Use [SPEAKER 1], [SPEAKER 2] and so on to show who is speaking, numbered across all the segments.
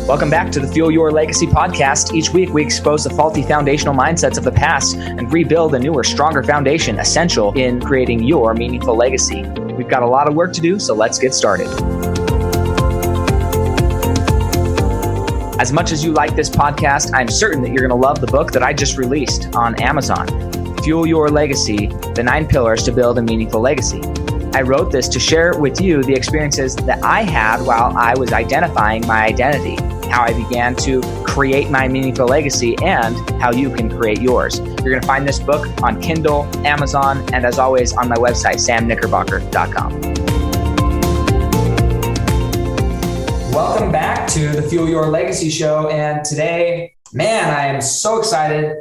[SPEAKER 1] Welcome back to the Fuel Your Legacy podcast. Each week, we expose the faulty foundational mindsets of the past and rebuild a newer, stronger foundation essential in creating your meaningful legacy. We've got a lot of work to do, so let's get started. As much as you like this podcast, I'm certain that you're going to love the book that I just released on Amazon, Fuel Your Legacy, The 9 Pillars to Build a Meaningful Legacy. I wrote this to share with you the experiences that I had while I was identifying my identity, how I began to create my meaningful legacy, and how you can create yours. You're going to find this book on Kindle, Amazon, and as always on my website, samknickerbocker.com. Welcome back to the Fuel Your Legacy show. And today, man, I am so excited.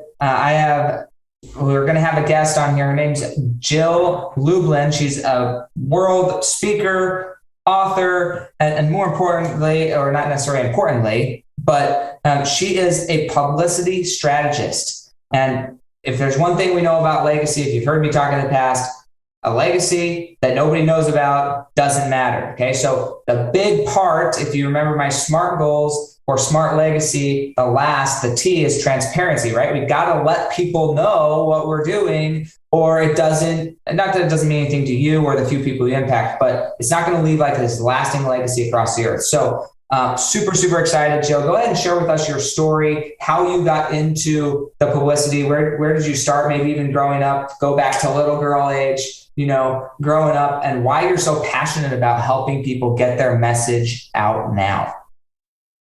[SPEAKER 1] We're going to have a guest on here. Her name's Jill Lublin. She's a world speaker, author, and more importantly, or not necessarily importantly, but she is a publicity strategist. And if there's one thing we know about legacy, if you've heard me talk in the past, a legacy that nobody knows about doesn't matter. Okay. So the big part, if you remember my SMART goals or SMART legacy, the T is transparency, right? We've got to let people know what we're doing, or not that it doesn't mean anything to you or the few people you impact, but it's not going to leave like this lasting legacy across the earth. So super, super excited. Jill, go ahead and share with us your story, how you got into the publicity. Where did you start? Maybe even growing up, go back to little girl age, growing up, and why you're so passionate about helping people get their message out now.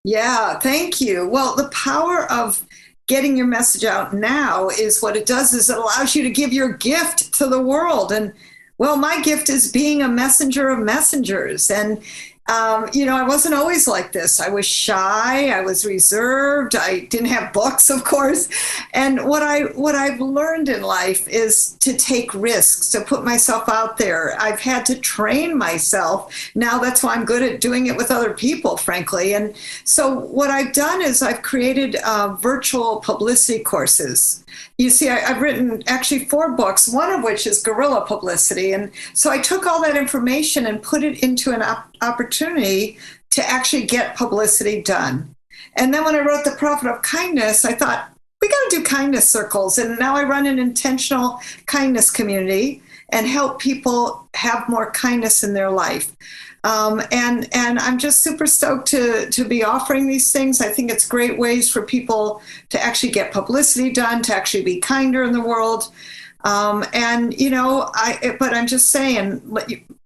[SPEAKER 2] Yeah, thank you. Well, the power of getting your message out now is what it does is it allows you to give your gift to the world. And well, my gift is being a messenger of messengers. And I wasn't always like this. I was shy. I was reserved. I didn't have books, of course. And what I've learned in life is to take risks, to put myself out there. I've had to train myself. Now that's why I'm good at doing it with other people, frankly. And so what I've done is I've created virtual publicity courses. You see, I've written actually 4 books, one of which is Guerrilla publicity. And so I took all that information and put it into an opportunity to actually get publicity done. And then when I wrote The Profit of Kindness, I thought, we got to do kindness circles. And now I run an intentional kindness community and help people have more kindness in their life. And I'm just super stoked to be offering these things. I think it's great ways for people to actually get publicity done, to actually be kinder in the world. But I'm just saying,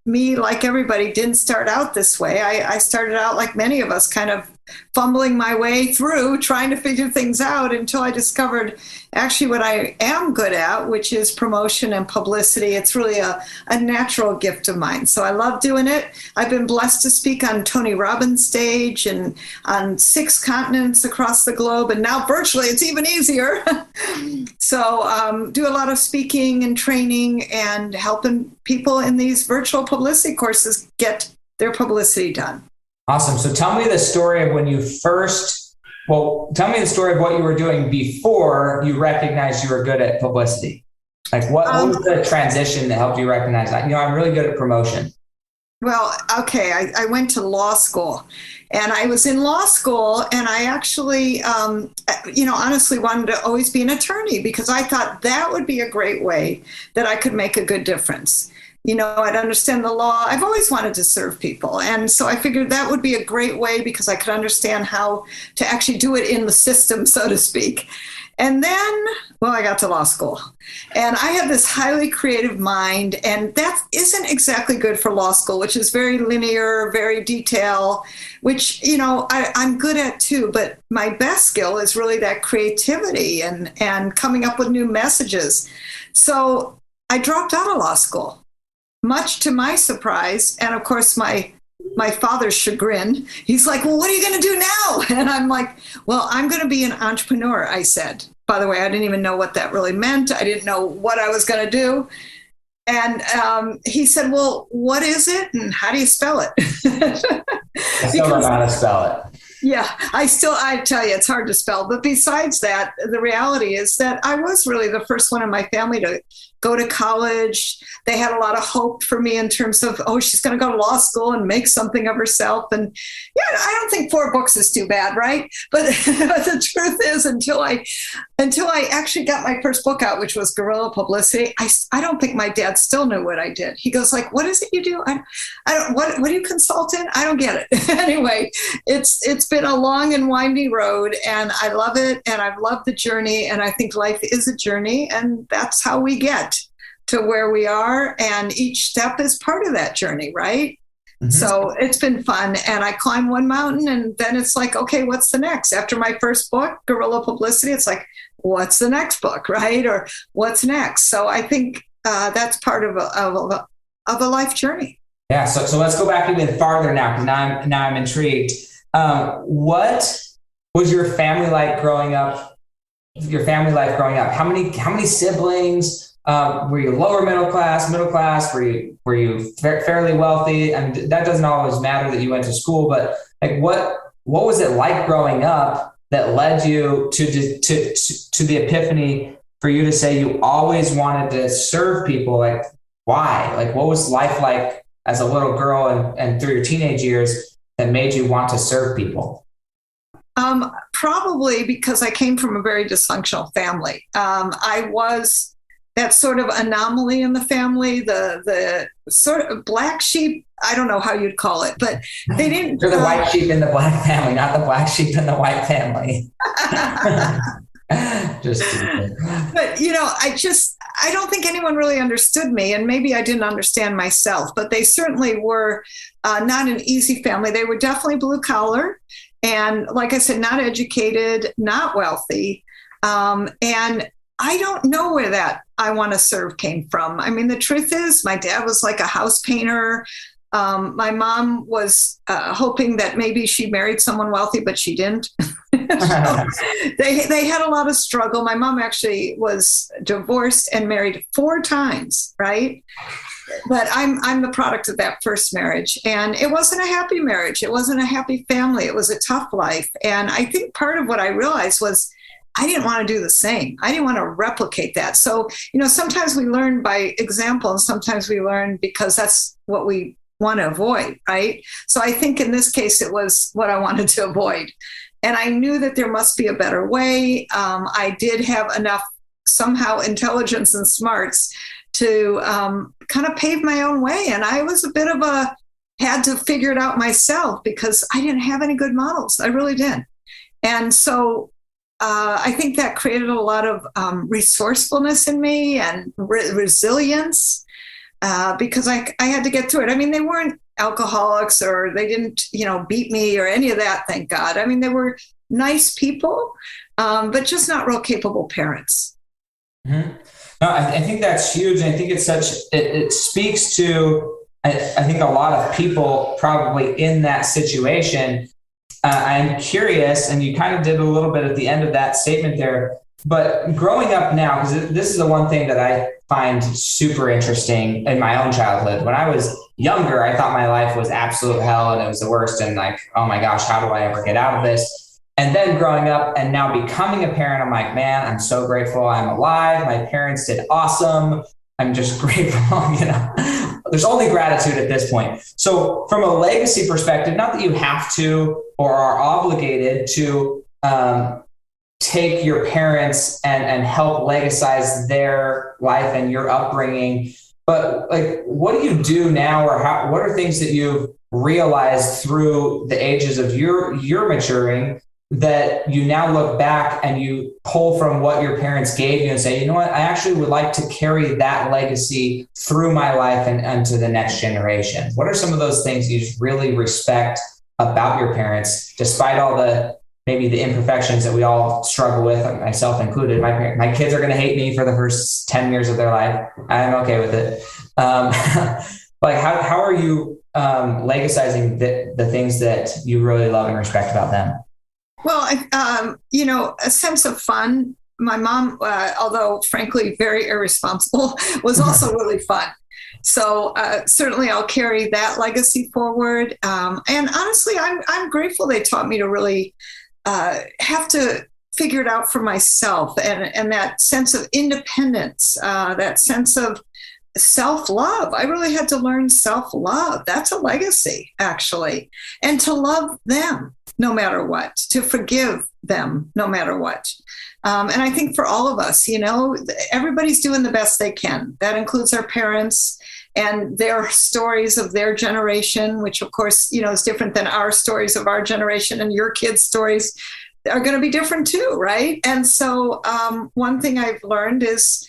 [SPEAKER 2] me, like everybody, didn't start out this way. I started out like many of us, kind of fumbling my way through, trying to figure things out until I discovered actually what I am good at, which is promotion and publicity. It's really a natural gift of mine. So I love doing it. I've been blessed to speak on Tony Robbins' stage and on 6 continents across the globe. And now virtually, it's even easier. So do a lot of speaking and training and helping people in these virtual publicity courses get their publicity done.
[SPEAKER 1] Awesome. So tell me the story of when you tell me the story of what you were doing before you recognized you were good at publicity. Like what was the transition that helped you recognize that? I'm really good at promotion.
[SPEAKER 2] Well, okay. I went to law school and I was in law school and I actually, honestly wanted to always be an attorney because I thought that would be a great way that I could make a good difference. I'd understand the law. I've always wanted to serve people. And so I figured that would be a great way because I could understand how to actually do it in the system, so to speak. And then, I got to law school and I had this highly creative mind, and that isn't exactly good for law school, which is very linear, very detail, which, I'm good at too. But my best skill is really that creativity and coming up with new messages. So I dropped out of law school. Much to my surprise, and of course my father's chagrin. He's like, well, what are you going to do now? And I'm like, well, I'm going to be an entrepreneur, I said. By the way, I didn't even know what that really meant. I didn't know what I was going to do. And he said, well, what is it? And how do you spell it?
[SPEAKER 1] I still don't know how to spell it.
[SPEAKER 2] Yeah, I tell you, it's hard to spell. But besides that, the reality is that I was really the first one in my family to go to college. They had a lot of hope for me in terms of, oh, she's going to go to law school and make something of herself. And yeah, I don't think 4 books is too bad, right? But the truth is, until I actually got my first book out, which was Guerrilla Publicity, I don't think my dad still knew what I did. He goes like, "What is it you do? I don't. What do you consult in? I don't get it." Anyway, it's been a long and windy road, and I love it, and I've loved the journey, and I think life is a journey, and that's how we get to where we are, and each step is part of that journey, right? Mm-hmm. So it's been fun, and I climb one mountain, and then it's like, okay, what's the next? After my first book, Guerrilla Publicity, it's like, what's the next book, right? Or what's next? So I think that's part of a life journey.
[SPEAKER 1] Yeah. So let's go back even farther now, because now I'm intrigued. What was your family like growing up? Your family life growing up? How many siblings? Were you lower middle class? Were you fairly wealthy? And that doesn't always matter that you went to school, but like what was it like growing up that led you to the epiphany for you to say you always wanted to serve people? Like why? Like what was life like as a little girl and through your teenage years that made you want to serve people?
[SPEAKER 2] Probably because I came from a very dysfunctional family. I was that sort of anomaly in the family, the sort of black sheep. I don't know how you'd call it, but they didn't.
[SPEAKER 1] You're the white sheep in the black family, not the black sheep in the white family. Just
[SPEAKER 2] but I don't think anyone really understood me, and maybe I didn't understand myself, but they certainly were not an easy family. They were definitely blue collar, and like I said, not educated, not wealthy, and I don't know where that I want to serve came from. I mean, the truth is my dad was like a house painter. My mom was hoping that maybe she married someone wealthy, but she didn't. So they had a lot of struggle. My mom actually was divorced and married 4 times, right? But I'm the product of that first marriage. And it wasn't a happy marriage. It wasn't a happy family. It was a tough life. And I think part of what I realized was I didn't want to do the same. I didn't want to replicate that. So, sometimes we learn by example, and sometimes we learn because that's what we want to avoid, right? So I think in this case, it was what I wanted to avoid. And I knew that there must be a better way. I did have enough somehow intelligence and smarts to kind of pave my own way. And I was a bit of had to figure it out myself because I didn't have any good models. I really didn't. And so I think that created a lot of resourcefulness in me and resilience because I had to get through it. I mean, they weren't alcoholics or they didn't, beat me or any of that, thank God. I mean, they were nice people, but just not real capable parents.
[SPEAKER 1] Mm-hmm. No, I think that's huge. I think it speaks to, I think a lot of people probably in that situation. I'm curious, and you kind of did a little bit at the end of that statement there, but growing up now, because this is the one thing that I find super interesting in my own childhood. When I was younger, I thought my life was absolute hell and it was the worst. And like, oh my gosh, how do I ever get out of this? And then growing up and now becoming a parent, I'm like, man, I'm so grateful I'm alive. My parents did awesome. I'm just grateful, There's only gratitude at this point. So from a legacy perspective, not that you have to or are obligated to take your parents and help legicize their life and your upbringing, but like, what do you do now, or what are things that you've realized through the ages of your maturing that you now look back and you pull from what your parents gave you and say, you know what, I actually would like to carry that legacy through my life and to the next generation? What are some of those things you just really respect about your parents, despite all maybe the imperfections that we all struggle with, myself included? My kids are going to hate me for the first 10 years of their life. I'm okay with it. Like how are you legacizing the things that you really love and respect about them?
[SPEAKER 2] Well, a sense of fun. My mom, although frankly very irresponsible, was also really fun. So certainly I'll carry that legacy forward. And honestly, I'm grateful they taught me to really have to figure it out for myself, and that sense of independence, that sense of self-love. I really had to learn self-love. That's a legacy, actually. And to love them no matter what, to forgive them no matter what. And I think for all of us, everybody's doing the best they can. That includes our parents and their stories of their generation, which of course, is different than our stories of our generation, and your kids' stories are going to be different too, right? And so one thing I've learned is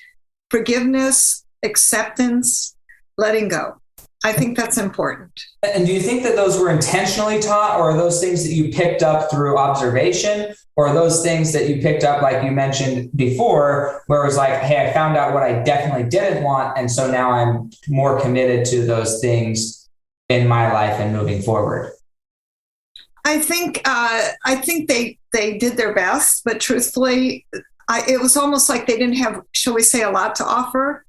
[SPEAKER 2] forgiveness, acceptance, letting go. I think that's important.
[SPEAKER 1] And do you think that those were intentionally taught, or are those things that you picked up through observation, or are those things that you picked up, like you mentioned before, where it was like, hey, I found out what I definitely didn't want, and so now I'm more committed to those things in my life and moving forward?
[SPEAKER 2] I think they did their best, but truthfully, it was almost like they didn't have, shall we say, a lot to offer.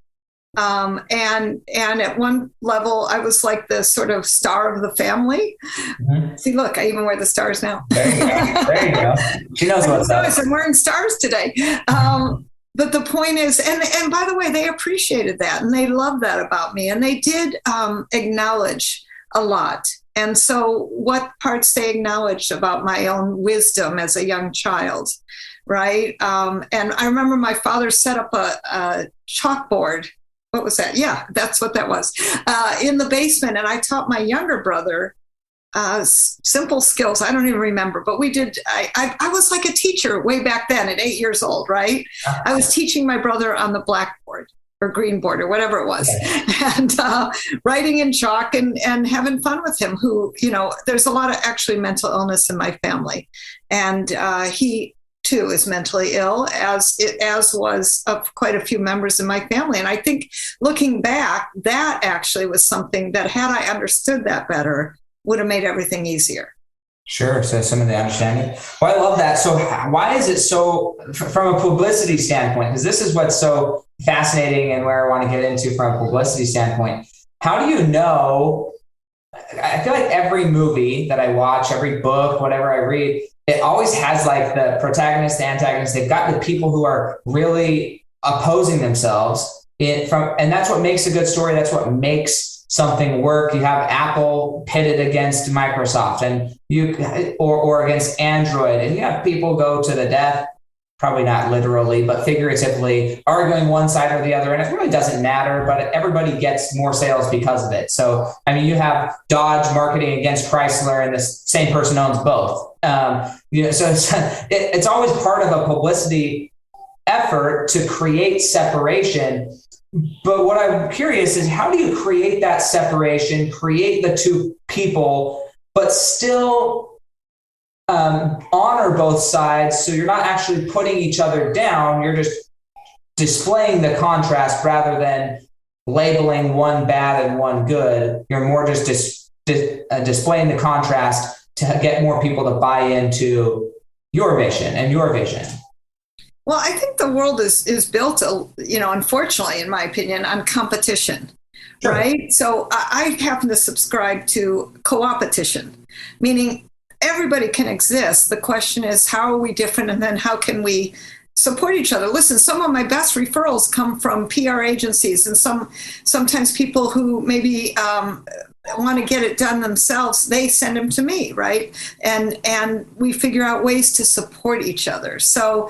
[SPEAKER 2] And at one level, I was like the sort of star of the family. Mm-hmm. See, look, I even wear the stars now.
[SPEAKER 1] There you go. There you go. She knows what's up.
[SPEAKER 2] I'm wearing stars today. But the point is, and by the way, they appreciated that, and they loved that about me, and they did acknowledge a lot. And so what parts they acknowledged about my own wisdom as a young child, right? And I remember my father set up a chalkboard. What was that? Yeah, that's what that was. In the basement. And I taught my younger brother simple skills. I don't even remember, but we did. I was like a teacher way back then at 8 years old, right? I was teaching my brother on the blackboard or green board or whatever it was, and writing in chalk and having fun with him, who, there's a lot of actually mental illness in my family. And he too is mentally ill, as was quite a few members in my family. And I think looking back, that actually was something that, had I understood that better, would have made everything easier.
[SPEAKER 1] Sure. So some of the understanding. Well, I love that. So why is it so, from a publicity standpoint, because this is what's so fascinating and where I want to get into from a publicity standpoint, how do you know? I feel like every movie that I watch, every book, whatever I read, it always has like the protagonist, the antagonist. They've got the people who are really opposing themselves and that's what makes a good story. That's what makes something work. You have Apple pitted against Microsoft, and or against Android, and you have people go to the death, probably not literally, but figuratively, arguing one side or the other. And it really doesn't matter, but everybody gets more sales because of it. So, I mean, you have Dodge marketing against Chrysler, and the same person owns both. So it's always part of a publicity effort to create separation. But what I'm curious is, how do you create that separation, create the two people, but still honor both sides, so you're not actually putting each other down, you're just displaying the contrast rather than labeling one bad and one good. You're more just displaying the contrast to get more people to buy into your mission and your vision.
[SPEAKER 2] Well, I think the world is built, unfortunately, in my opinion, on competition, sure. Right? So I happen to subscribe to co-opetition, meaning everybody can exist. The question is, how are we different? And then how can we support each other? Listen, some of my best referrals come from PR agencies, and sometimes people who maybe want to get it done themselves, they send them to me, right? And we figure out ways to support each other. So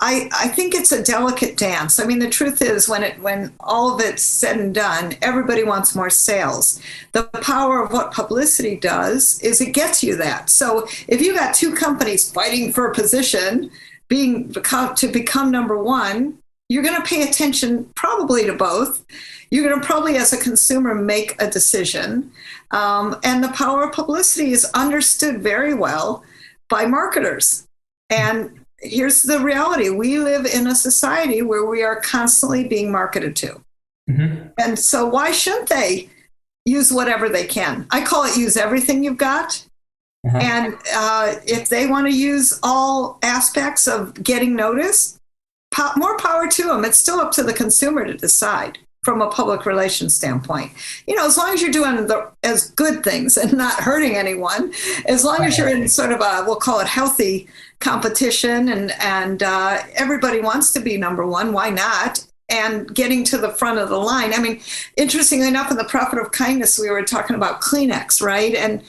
[SPEAKER 2] I think it's a delicate dance. I mean, the truth is, when all of it's said and done, everybody wants more sales. The power of what publicity does is it gets you that. So if you got two companies fighting for a position, to become number one, you're going to pay attention probably to both. You're going to probably, as a consumer, make a decision. And the power of publicity is understood very well by marketers. And here's the reality. We live in a society where we are constantly being marketed to. Mm-hmm. And so why shouldn't they use whatever they can? I call it use everything you've got. Uh-huh. And if they want to use all aspects of getting noticed, more power to them. It's still up to the consumer to decide. from a public relations standpoint. As long as you're doing as good things and not hurting anyone, as long as you're in sort of we'll call it healthy competition, and everybody wants to be number one, why not? And getting to the front of the line. I mean, interestingly enough, in the Profit of Kindness, we were talking about Kleenex, right? And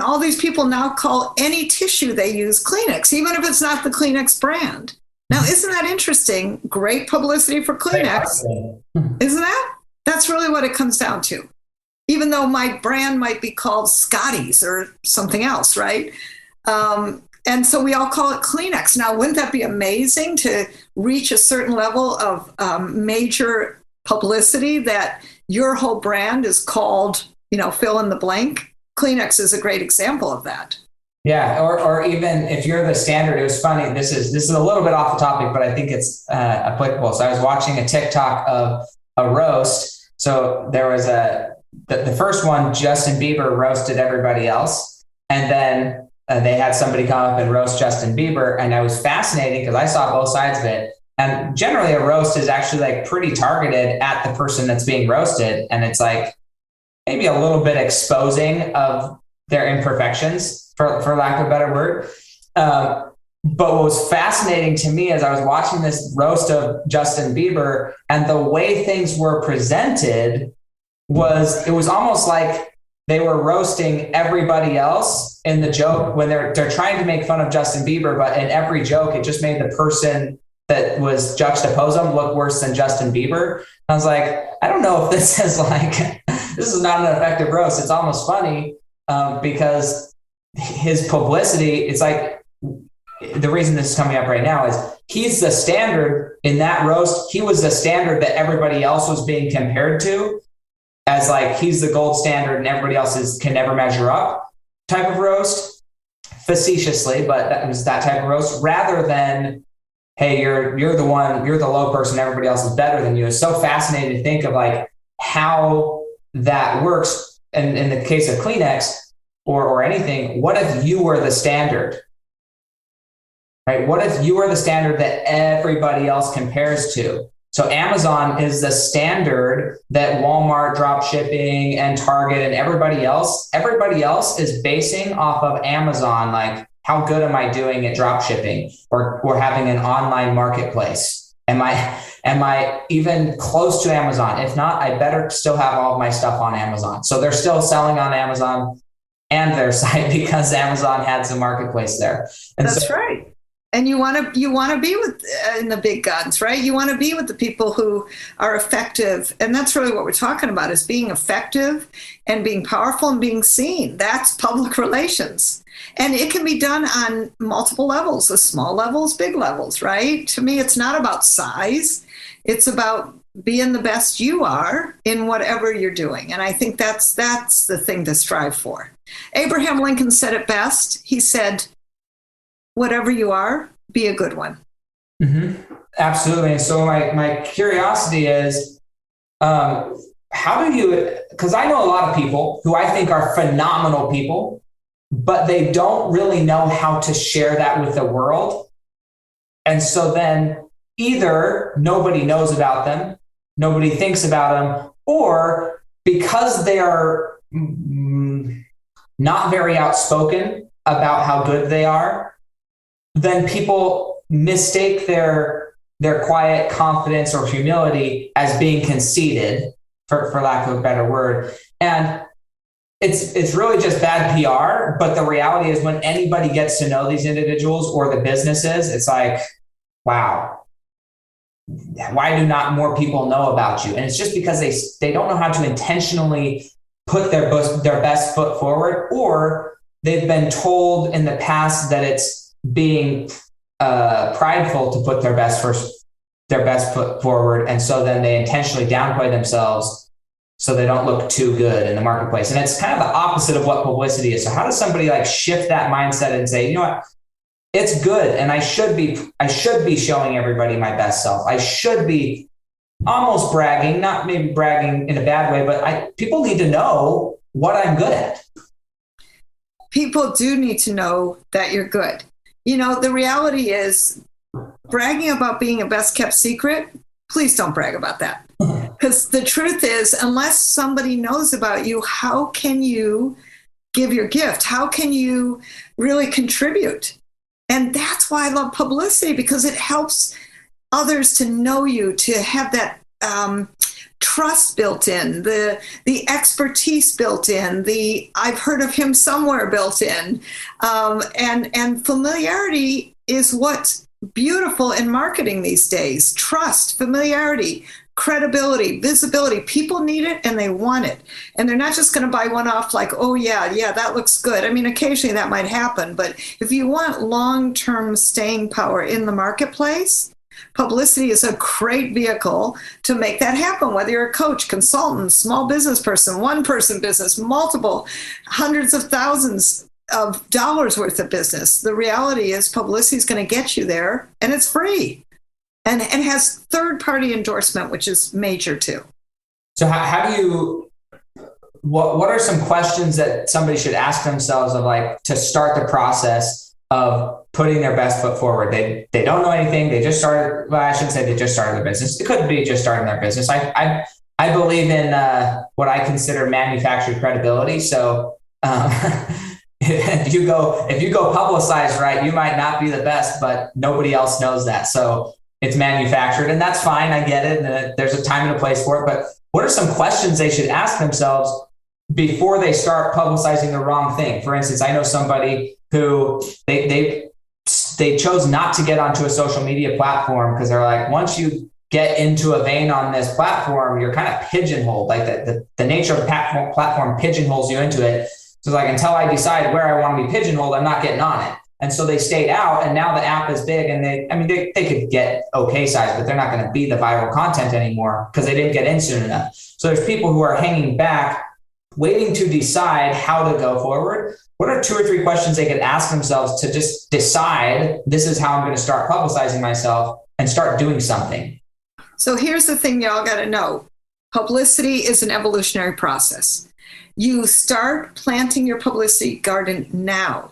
[SPEAKER 2] all these people now call any tissue they use Kleenex, even if it's not the Kleenex brand. Now, isn't that interesting? Great publicity for Kleenex. Isn't that? That's really what it comes down to. Even though my brand might be called Scotty's or something else, right? And so we all call it Kleenex. Now, wouldn't that be amazing to reach a certain level of major publicity that your whole brand is called, fill in the blank? Kleenex is a great example of that.
[SPEAKER 1] Yeah, or even if you're the standard, it was funny. This is a little bit off the topic, but I think it's applicable. So I was watching a TikTok of a roast. So there was the first one, Justin Bieber roasted everybody else, and then they had somebody come up and roast Justin Bieber, and I was fascinated because I saw both sides of it. And generally, a roast is actually like pretty targeted at the person that's being roasted, and it's like maybe a little bit exposing of their imperfections, for lack of a better word. But what was fascinating to me as I was watching this roast of Justin Bieber, and the way things were presented it was almost like they were roasting everybody else in the joke when they're trying to make fun of Justin Bieber, but in every joke, it just made the person that was juxtaposed them look worse than Justin Bieber. I was like, I don't know if this is this is not an effective roast. It's almost funny because his publicity, it's like, the reason this is coming up right now is he's the standard in that roast. He was the standard that everybody else was being compared to, as like, he's the gold standard and everybody else can never measure up type of roast, facetiously, but that was that type of roast, rather than, hey, you're the low person, everybody else is better than you. It's so fascinating to think of like how that works. And in the case of Kleenex or anything, what if you were the standard? Right? What if you were the standard that everybody else compares to? So Amazon is the standard that Walmart, drop shipping, and Target and everybody else is basing off of Amazon. Like, how good am I doing at drop shipping or having an online marketplace? Am I even close to Amazon? If not, I better still have all of my stuff on Amazon. So they're still selling on Amazon and their site because Amazon has a marketplace there. And
[SPEAKER 2] that's right. And you want to be with in the big guns, right? You want to be with the people who are effective. And that's really what we're talking about, is being effective and being powerful and being seen. That's public relations. And it can be done on multiple levels, the small levels, big levels, right? To me, it's not about size. It's about being the best you are in whatever you're doing. And I think that's the thing to strive for. Abraham Lincoln said it best. He said, whatever you are, be a good one.
[SPEAKER 1] Mm-hmm. Absolutely. And so my curiosity is, how do you, because I know a lot of people who I think are phenomenal people, but they don't really know how to share that with the world. And so then either nobody knows about them, nobody thinks about them, or because they are not very outspoken about how good they are, then people mistake their quiet confidence or humility as being conceited, for lack of a better word. And it's really just bad PR. But the reality is, when anybody gets to know these individuals or the businesses, it's like, wow, why do not more people know about you? And it's just because they don't know how to intentionally put their best foot forward, or they've been told in the past that it's being prideful to put their best foot forward. And so then they intentionally downplay themselves so they don't look too good in the marketplace. And it's kind of the opposite of what publicity is. So how does somebody like shift that mindset and say, you know what, it's good. And I should be showing everybody my best self. I should be almost bragging, not maybe bragging in a bad way, but people need to know what I'm good at.
[SPEAKER 2] People do need to know that you're good. You know, the reality is, bragging about being a best kept secret, please don't brag about that. Because the truth is, unless somebody knows about you, how can you give your gift? How can you really contribute? And that's why I love publicity, because it helps others to know you, to have that trust built in, the expertise built in, the I've heard of him somewhere built in. And familiarity is what's beautiful in marketing these days. Trust, familiarity, credibility, visibility. People need it and they want it. And they're not just going to buy one off like, oh, yeah, that looks good. I mean, occasionally that might happen. But if you want long-term staying power in the marketplace, publicity is a great vehicle to make that happen, whether you're a coach, consultant, small business person, one-person business, multiple, hundreds of thousands of dollars worth of business. The reality is publicity is going to get you there, and it's free. And has third-party endorsement, which is major too.
[SPEAKER 1] So how do you, what are some questions that somebody should ask themselves of like to start the process of putting their best foot forward? They don't know anything. They just started, well, I shouldn't say they just started their business. It could be just starting their business. I believe in what I consider manufactured credibility. So if you go publicized right, you might not be the best, but nobody else knows that. So it's manufactured, and that's fine. I get it. And there's a time and a place for it. But what are some questions they should ask themselves before they start publicizing the wrong thing? For instance, I know somebody who they chose not to get onto a social media platform because they're like, once you get into a vein on this platform, you're kind of pigeonholed. Like the nature of the platform pigeonholes you into it. So like, until I decide where I want to be pigeonholed, I'm not getting on it. And so they stayed out, and now the app is big, and they could get okay size, but they're not going to be the viral content anymore because they didn't get in soon enough. So there's people who are hanging back, waiting to decide how to go forward. What are 2 or 3 questions they could ask themselves to just decide this is how I'm going to start publicizing myself and start doing something?
[SPEAKER 2] So here's the thing y'all got to know. Publicity is an evolutionary process. You start planting your publicity garden now,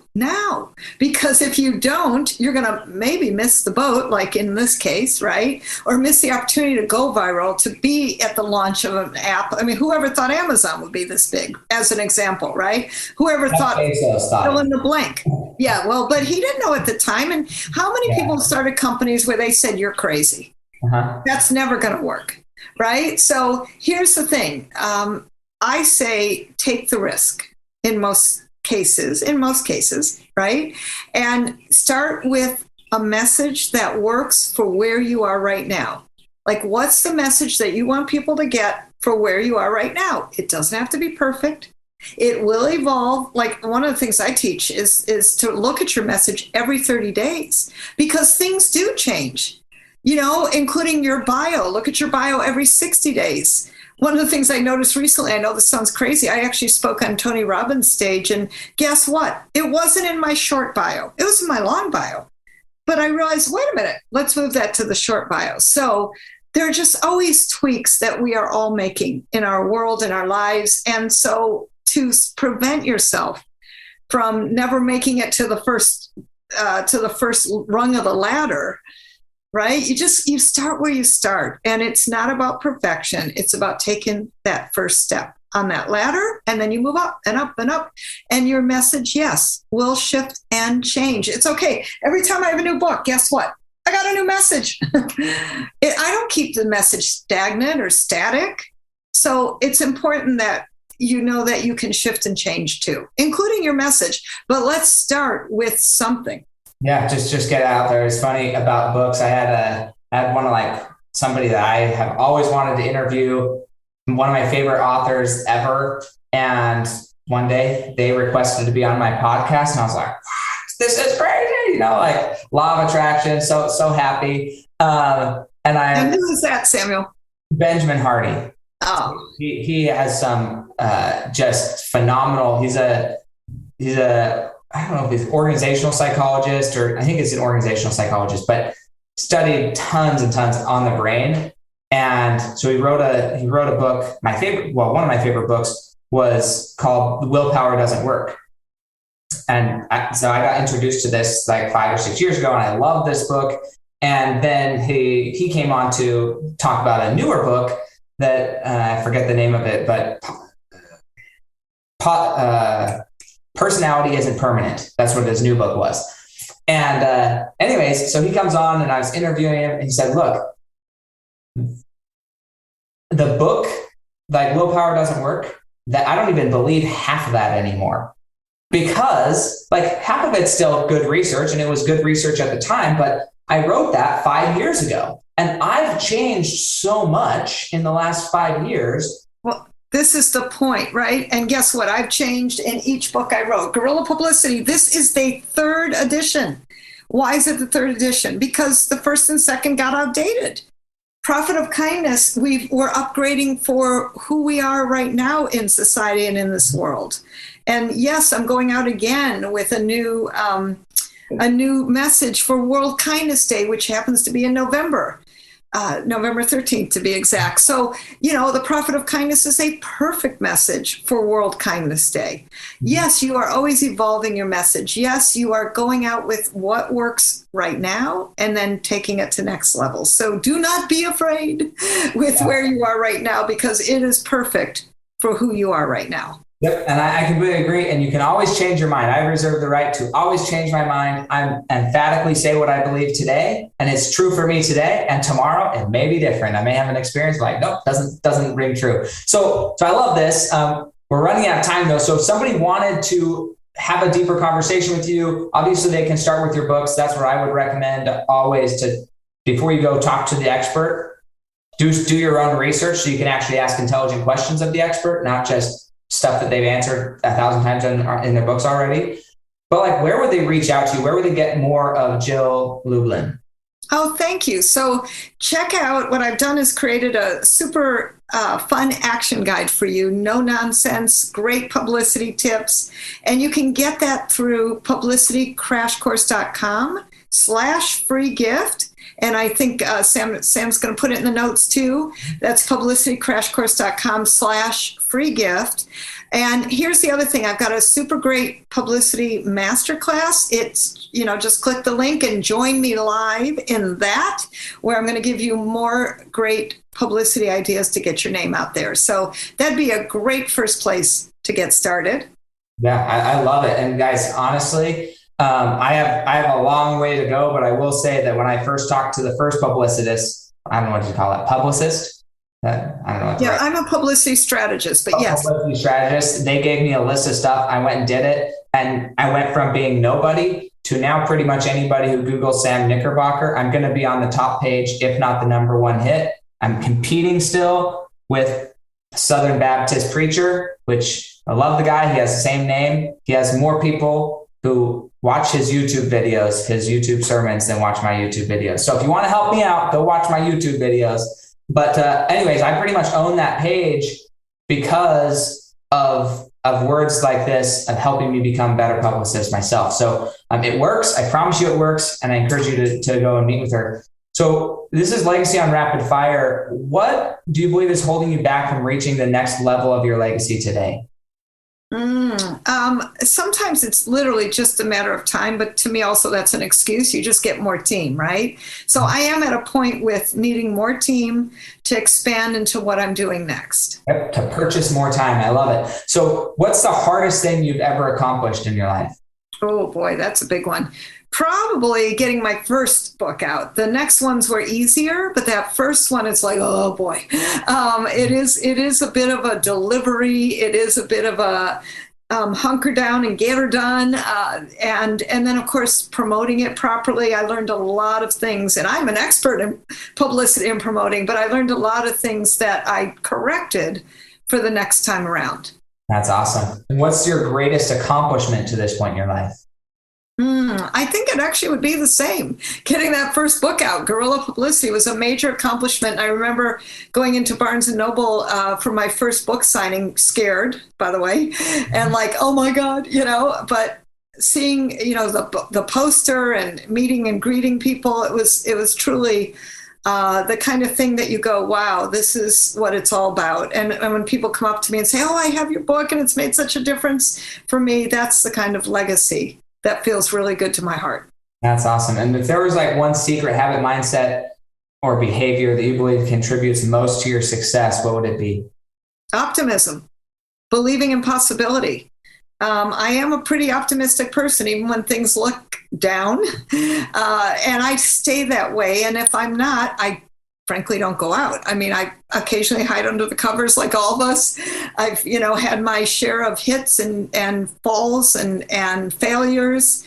[SPEAKER 2] because if you don't, you're going to maybe miss the boat, like in this case, right? Or miss the opportunity to go viral, to be at the launch of an app. I mean, whoever thought Amazon would be this big, as an example, right? Whoever thought fill in the blank. Yeah, well, but he didn't know at the time. And how many people started companies where they said, you're crazy? That's never going to work, right? So here's the thing. I say take the risk in most cases, right? And start with a message that works for where you are right now. Like, what's the message that you want people to get for where you are right now? It doesn't have to be perfect. It will evolve. Like, one of the things I teach is to look at your message every 30 days, because things do change, including your bio. Look at your bio every 60 days. One of the things I noticed recently, I know this sounds crazy, I actually spoke on Tony Robbins' stage, and guess what? It wasn't in my short bio. It was in my long bio. But I realized, wait a minute, let's move that to the short bio. So there are just always tweaks that we are all making in our world, in our lives. And so to prevent yourself from never making it to the first rung of the ladder, right? You start where you start, and it's not about perfection. It's about taking that first step on that ladder, and then you move up and up and up, and your message, yes, will shift and change. It's okay. Every time I have a new book, guess what? I got a new message. I don't keep the message stagnant or static. So it's important that you know that you can shift and change too, including your message. But let's start with something.
[SPEAKER 1] Yeah, just get out there. It's funny about books. I had one of like somebody that I have always wanted to interview, one of my favorite authors ever. And one day they requested to be on my podcast, and I was like, what? This is crazy, like law of attraction. So happy. And
[SPEAKER 2] who is that, Samuel?
[SPEAKER 1] Benjamin Hardy.
[SPEAKER 2] Oh,
[SPEAKER 1] he has some just phenomenal. He's a I don't know if he's an organizational psychologist, or I think it's an organizational psychologist, but studied tons and tons on the brain. And so he wrote a book. One of my favorite books was called The Willpower Doesn't Work. And so I got introduced to this like 5 or 6 years ago, and I loved this book. And then he came on to talk about a newer book that I forget the name of it, but personality isn't permanent. That's what his new book was. And anyways, so he comes on and I was interviewing him and he said, look, the book, like Willpower Doesn't Work, that I don't even believe half of that anymore, because like half of it's still good research, and it was good research at the time, but I wrote that 5 years ago and I've changed so much in the last 5 years.
[SPEAKER 2] Well, this is the point, right? And guess what? I've changed in each book I wrote. Guerrilla Publicity, this is the third edition. Why is it the third edition? Because the first and second got outdated. Profit of Kindness, we're upgrading for who we are right now in society and in this world. And yes, I'm going out again with a new message for World Kindness Day, which happens to be in November 13th to be exact. So, the Profit of Kindness is a perfect message for World Kindness Day. Yes, you are always evolving your message. Yes, you are going out with what works right now and then taking it to next level. So do not be afraid with where you are right now, because it is perfect for who you are right now.
[SPEAKER 1] Yep. And I completely agree. And you can always change your mind. I reserve the right to always change my mind. I emphatically say what I believe today, and it's true for me today, and tomorrow it may be different. I may have an experience like, nope, doesn't ring true. So I love this. We're running out of time though. So if somebody wanted to have a deeper conversation with you, obviously they can start with your books. That's what I would recommend always, to, before you go talk to the expert, do your own research so you can actually ask intelligent questions of the expert, not just stuff that they've answered 1,000 times in their books already. But like, where would they reach out to you? Where would they get more of Jill Lublin?
[SPEAKER 2] Oh, thank you. So check out what I've done is created a super fun action guide for you. No nonsense, great publicity tips. And you can get that through publicitycrashcourse.com/free gift. And I think Sam's going to put it in the notes too. That's publicitycrashcourse.com/free gift. And here's the other thing. I've got a super great publicity masterclass. It's, just click the link and join me live in that, where I'm going to give you more great publicity ideas to get your name out there. So that'd be a great first place to get started.
[SPEAKER 1] Yeah, I love it. And guys, honestly, I have a long way to go, but I will say that when I first talked to the first publicist, I don't know what you call it, publicist? I don't know.
[SPEAKER 2] Yeah, I'm a publicity strategist, but yes.
[SPEAKER 1] Publicity strategist. They gave me a list of stuff. I went and did it. And I went from being nobody to now pretty much anybody who Googles Sam Knickerbocker, I'm going to be on the top page, if not the number one hit. I'm competing still with Southern Baptist preacher, which I love the guy. He has the same name. He has more people who watch his YouTube videos, his YouTube sermons, than watch my YouTube videos. So if you want to help me out, go watch my YouTube videos. But anyways, I pretty much own that page because of words like this, of helping me become a better publicist myself. So it works. I promise you it works. And I encourage you to go and meet with her. So this is Legacy on Rapid Fire. What do you believe is holding you back from reaching the next level of your legacy today?
[SPEAKER 2] Sometimes it's literally just a matter of time, but to me also that's an excuse. You just get more team, right? So I am at a point with needing more team to expand into what I'm doing next.
[SPEAKER 1] Yep, to purchase more time. I love it. So what's the hardest thing you've ever accomplished in your life?
[SPEAKER 2] Oh boy, that's a big one. Probably getting my first book out. The next ones were easier, but that first one is like, oh boy. It is a bit of a delivery. It is a bit of a hunker down and get her done. And then of course, promoting it properly. I learned a lot of things, and I'm an expert in publicity and promoting, but I learned a lot of things that I corrected for the next time around.
[SPEAKER 1] That's awesome. And what's your greatest accomplishment to this point in your life?
[SPEAKER 2] I think it actually would be the same. Getting that first book out, Guerrilla Publicity, was a major accomplishment. I remember going into Barnes & Noble for my first book signing, scared, by the way, and like, oh my God, but seeing, the poster and meeting and greeting people, it was truly the kind of thing that you go, wow, this is what it's all about. And when people come up to me and say, oh, I have your book and it's made such a difference for me, that's the kind of legacy that feels really good to my heart.
[SPEAKER 1] That's awesome. And if there was like one secret habit mindset or behavior that you believe contributes most to your success, what would it be?
[SPEAKER 2] Optimism, believing in possibility. I am a pretty optimistic person, even when things look down. And I stay that way. And if I'm not, I frankly don't go out. I mean, I occasionally hide under the covers like all of us. I've, had my share of hits and falls and failures.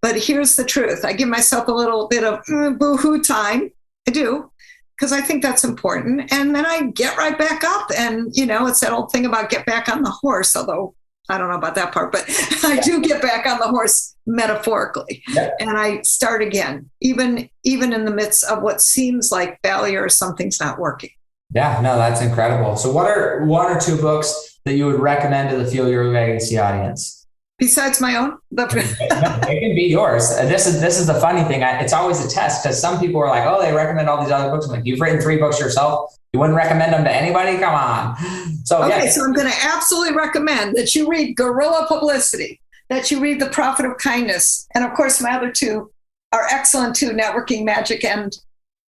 [SPEAKER 2] But here's the truth. I give myself a little bit of boo-hoo time. I do, because I think that's important. And then I get right back up. And, it's that old thing about get back on the horse, although I don't know about that part, but I do get back on the horse metaphorically. Yep. And I start again, even in the midst of what seems like failure or something's not working.
[SPEAKER 1] Yeah, no, that's incredible. So what are one or two books that you would recommend to the Fuel Your Legacy audience?
[SPEAKER 2] Besides my own?
[SPEAKER 1] It can be yours. This is the funny thing. It's always a test, because some people are like, oh, they recommend all these other books. I'm like, you've written 3 books yourself. You wouldn't recommend them to anybody? Come on. So I'm going to absolutely recommend that you read Guerrilla Publicity, that you read The Profit of Kindness. And of course, my other 2 are excellent too, Networking Magic and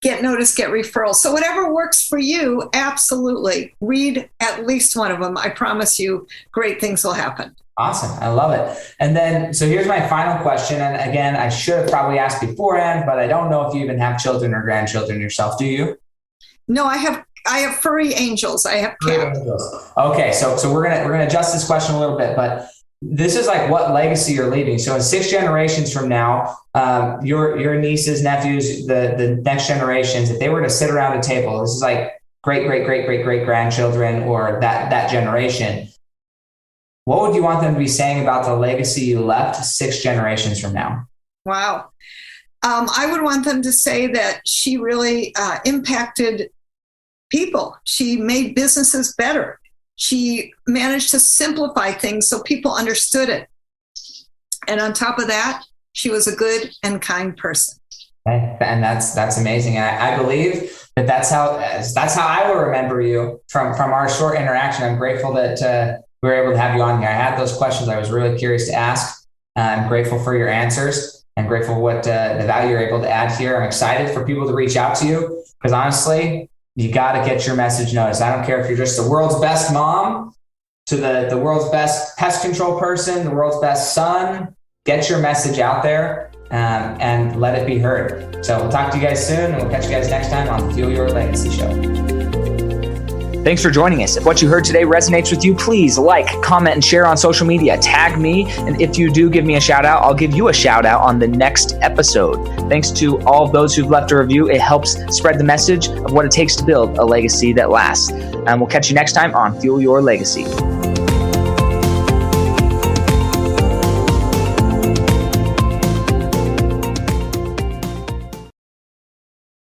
[SPEAKER 1] Get Noticed Get Referrals. So whatever works for you, absolutely. Read at least one of them. I promise you, great things will happen. Awesome. I love it. And then, so here's my final question. And again, I should have probably asked beforehand, but I don't know if you even have children or grandchildren yourself. Do you?
[SPEAKER 2] No, I have furry angels. I have cats.
[SPEAKER 1] Okay. So we're going to adjust this question a little bit, but this is like what legacy you're leaving. So in 6 generations from now, your nieces, nephews, the next generations, if they were to sit around a table, this is like great grandchildren or that generation. What would you want them to be saying about the legacy you left 6 generations from now?
[SPEAKER 2] Wow. I would want them to say that she really impacted people. She made businesses better. She managed to simplify things so people understood it. And on top of that, she was a good and kind person.
[SPEAKER 1] Okay. And that's amazing. And I believe that's how I will remember you from our short interaction. I'm grateful that we were able to have you on here. I had those questions I was really curious to ask. I'm grateful for your answers. I'm grateful for what the value you're able to add here. I'm excited for people to reach out to you, because honestly, you got to get your message noticed. I don't care if you're just the world's best mom to the world's best pest control person, the world's best son. Get your message out there and let it be heard. So we'll talk to you guys soon, and we'll catch you guys next time on the Fuel Your Legacy Show. Thanks for joining us. If what you heard today resonates with you, please like, comment, and share on social media. Tag me. And if you do give me a shout out, I'll give you a shout out on the next episode. Thanks to all of those who've left a review. It helps spread the message of what it takes to build a legacy that lasts. And we'll catch you next time on Fuel Your Legacy.